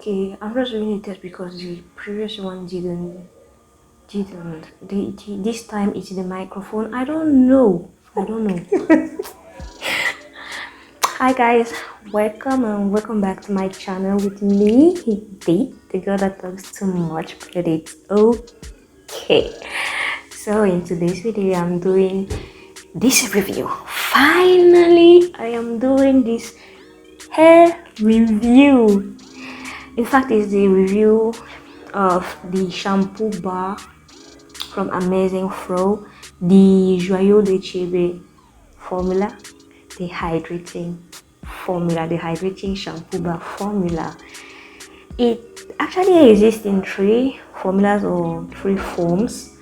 okay, I'm just doing a test because the previous one this time it's the microphone. I don't know. Hi guys, welcome back to my channel with me, Date, the girl that talks too much, but it's okay. So in today's video, I'm doing this review. Finally, I am doing this hair review. In fact, it's the review of the shampoo bar from Amazing Fro, the Joyaux de Chebe formula, the hydrating shampoo bar formula. It actually exists in 3 formulas or 3 forms,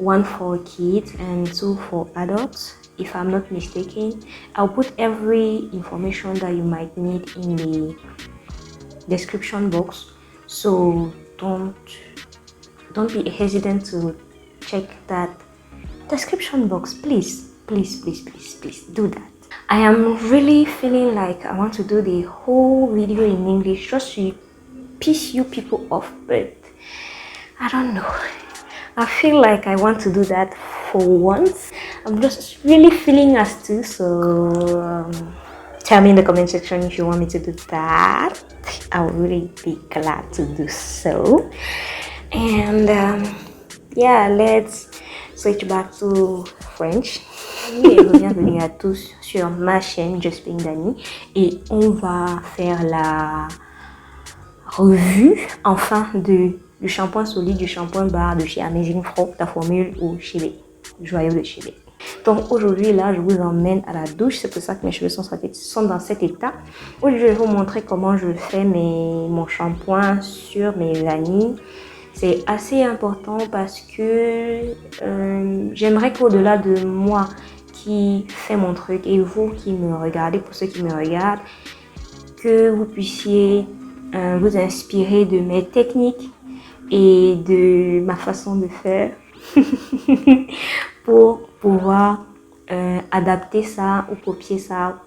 1 for kids and 2 for adults, if I'm not mistaken. I'll put every information that you might need in the description box, so don't be hesitant to check that description box. Please do that. I am really feeling like I want to do the whole video in English just to piss you people off, but I don't know. I feel like I want to do that for once. I'm just really feeling as to, so tell me in the comment section if you want me to do that. I would really be glad to do so. And yeah, let's switch back to French. Bienvenue à tous sur ma chaîne Just Being Dani, et on va faire la revue enfin du shampoing solide, du shampoing bar de chez Amazing Fro, la formule au Chebe, Joyaux de Chebe. Donc aujourd'hui là, je vous emmène à la douche. C'est pour ça que mes cheveux sont dans cet état. Aujourd'hui, je vais vous montrer comment je fais mon shampoing sur mes anis. C'est assez important parce que j'aimerais qu'au-delà de moi qui fais mon truc et vous qui me regardez, pour ceux qui me regardent, que vous puissiez vous inspirer de mes techniques et de ma façon de faire pour pouvoir adapter ça ou copier ça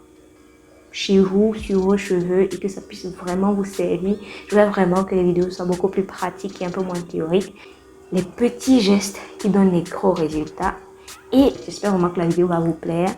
chez vous, sur vos cheveux, et que ça puisse vraiment vous servir. Je veux vraiment que les vidéos soient beaucoup plus pratiques et un peu moins théoriques. Les petits gestes qui donnent les gros résultats. Et j'espère vraiment que la vidéo va vous plaire.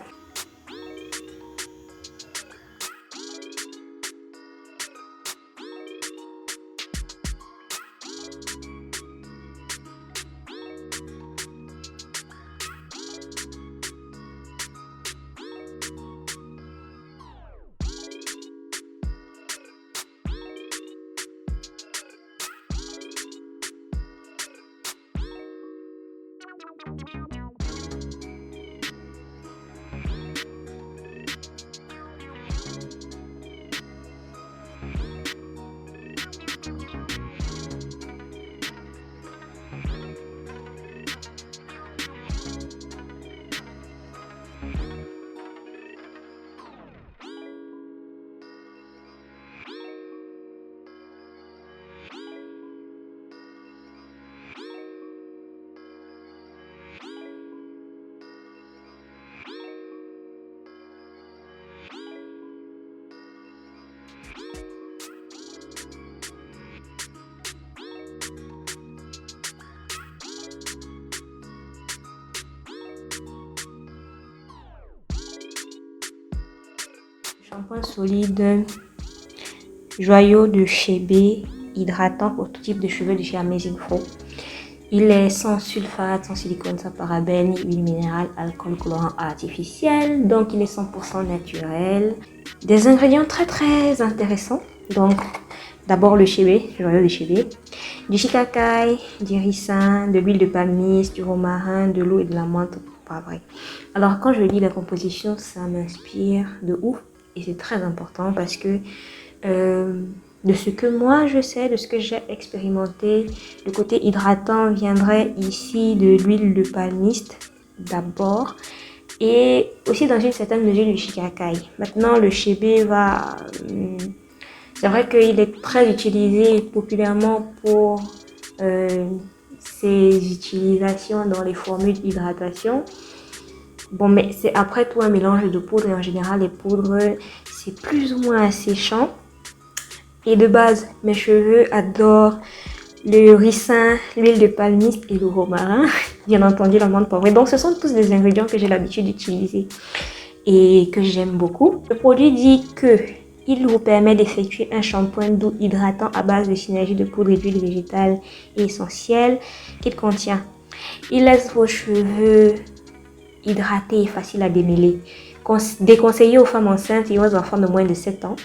Shampoing solide Joyaux de Chebe, hydratant pour tout type de cheveux de chez Amazing Fro. Il est sans sulfate, sans silicone, sans parabènes, huile minérale, alcool colorant artificiel. Donc il est 100% naturel. Des ingrédients très intéressants. Donc d'abord le Chebe, Joyaux de Chebe, du shiitake, du ricin, de l'huile de palmiste, du romarin, de l'eau et de la menthe poivrée. Alors quand je lis la composition, ça m'inspire de ouf. Et c'est très important parce que de ce que moi je sais, de ce que j'ai expérimenté, le côté hydratant viendrait ici de l'huile de palmiste d'abord, et aussi dans une certaine mesure du shiitake. Maintenant le Chebe va... c'est vrai qu'il est très utilisé populairement pour ses utilisations dans les formules d'hydratation. Bon, mais c'est après tout un mélange de poudres, et en général les poudres c'est plus ou moins asséchant. Et de base, mes cheveux adorent le ricin, l'huile de palmiste et le romarin. Bien entendu, l'amande poivrée. Donc, ce sont tous des ingrédients que j'ai l'habitude d'utiliser et que j'aime beaucoup. Le produit dit que il vous permet d'effectuer un shampoing doux hydratant à base de synergie de poudre d'huile végétale et essentielle qu'il contient. Il laisse vos cheveux hydratés et faciles à démêler. Déconseillé aux femmes enceintes et aux enfants de moins de 7 ans.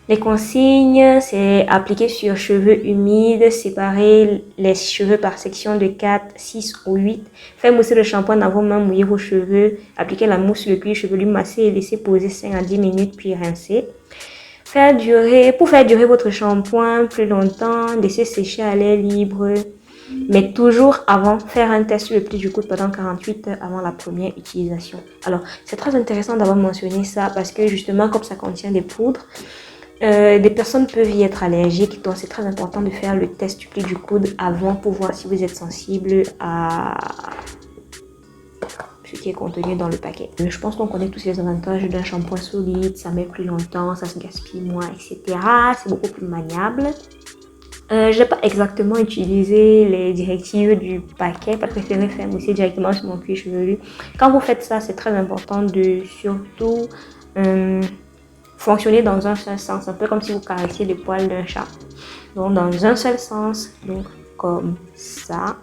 Les consignes, c'est appliquer sur cheveux humides, séparer les cheveux par section de 4, 6 ou 8. Faire mousser le shampoing dans vos mains, mouiller vos cheveux, appliquer la mousse sur le cuir chevelu, masser et laisser poser 5 à 10 minutes puis rincer. Pour faire durer votre shampoing plus longtemps, laisser sécher à l'air libre. Mais toujours avant, faire un test sur le pli du coude pendant 48 heures avant la première utilisation. Alors, c'est très intéressant d'avoir mentionné ça parce que justement, comme ça contient des poudres, des personnes peuvent y être allergiques, donc c'est très important de faire le test du pli du coude avant pour voir si vous êtes sensible à ce qui est contenu dans le paquet. Je pense qu'on connaît tous les avantages d'un shampoing solide, ça met plus longtemps, ça se gaspille moins, etc. C'est beaucoup plus maniable. Je n'ai pas exactement utilisé les directives du paquet, pas préféré faire mousser directement sur mon cuir chevelu. Quand vous faites ça, c'est très important de surtout fonctionner dans un seul sens, un peu comme si vous caressiez les poils d'un chat. Donc dans un seul sens, donc comme ça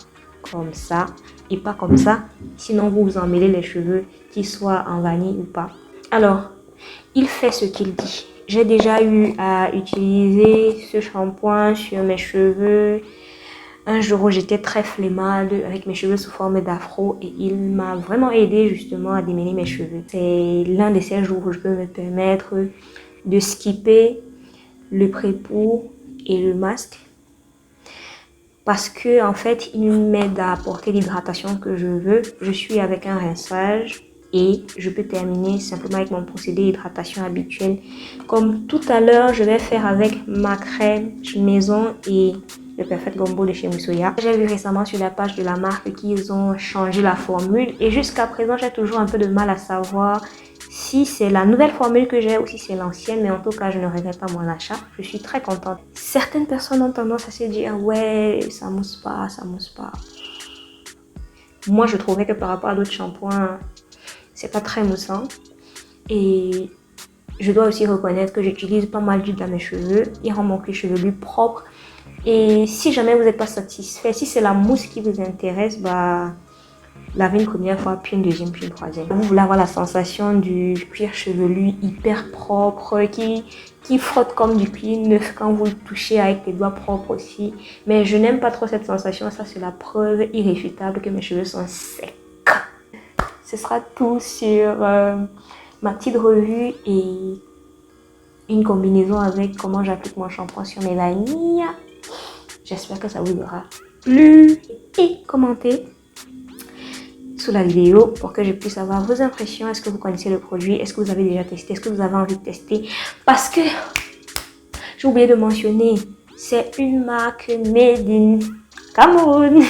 et pas comme ça, sinon vous vous emmêlez les cheveux, qu'ils soient en vanille ou pas. Alors, il fait ce qu'il dit. J'ai déjà eu à utiliser ce shampoing sur mes cheveux un jour où j'étais très flemmarde avec mes cheveux sous forme d'afro et il m'a vraiment aidé justement à démêler mes cheveux. C'est l'un de ces jours où je peux me permettre de skipper le pré-pou et le masque parce que en fait il m'aide à apporter l'hydratation que je veux. Je suis avec un rinçage et je peux terminer simplement avec mon procédé d'hydratation habituel. Comme tout à l'heure, je vais faire avec ma crème maison et le Perfect Gumbo de chez Musoya. J'ai vu récemment sur la page de la marque qu'ils ont changé la formule et jusqu'à présent, j'ai toujours un peu de mal à savoir si c'est la nouvelle formule que j'ai ou si c'est l'ancienne, mais en tout cas, je ne regrette pas mon achat. Je suis très contente. Certaines personnes ont tendance à se dire « Ouais, ça mousse pas, ça mousse pas. » Moi, je trouvais que par rapport à d'autres shampoings, c'est pas très moussant. Et je dois aussi reconnaître que j'utilise pas mal d'huile dans mes cheveux. Il rend mon cuir chevelu propre. Et si jamais vous n'êtes pas satisfait, si c'est la mousse qui vous intéresse, bah, lavez une première fois, puis une deuxième, puis une troisième. Vous voulez avoir la sensation du cuir chevelu hyper propre, qui frotte comme du cuir neuf quand vous le touchez avec les doigts propres aussi. Mais je n'aime pas trop cette sensation, ça c'est la preuve irréfutable que mes cheveux sont secs. Ce sera tout sur ma petite revue et une combinaison avec comment j'applique mon shampoing sur mes vanilles. J'espère que ça vous aura plu. Et commentez sous la vidéo pour que je puisse avoir vos impressions. Est-ce que vous connaissez le produit? Est-ce que vous avez déjà testé? Est-ce que vous avez envie de tester? Parce que j'ai oublié de mentionner, c'est une marque made in Cameroun.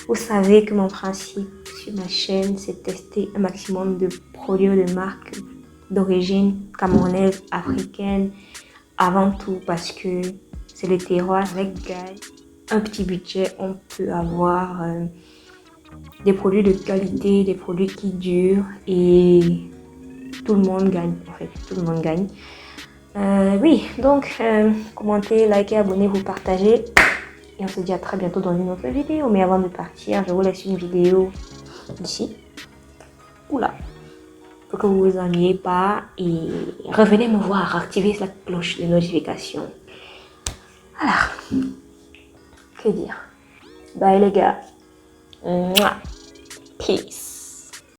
Vous savez que mon principe sur ma chaîne, c'est tester un maximum de produits de marques d'origine camerounaise, africaine, avant tout parce que c'est le terroir avec un petit budget, on peut avoir des produits de qualité, des produits qui durent et tout le monde gagne en fait, tout le monde gagne. Oui, donc commentez, likez, abonnez-vous, partagez. Et on se dit à très bientôt dans une autre vidéo. Mais avant de partir, je vous laisse une vidéo d'ici. Oula. Pour que vous vous ennuyiez pas. Et revenez me voir. Activez la cloche de notification. Alors. Que dire? Bye les gars. Peace.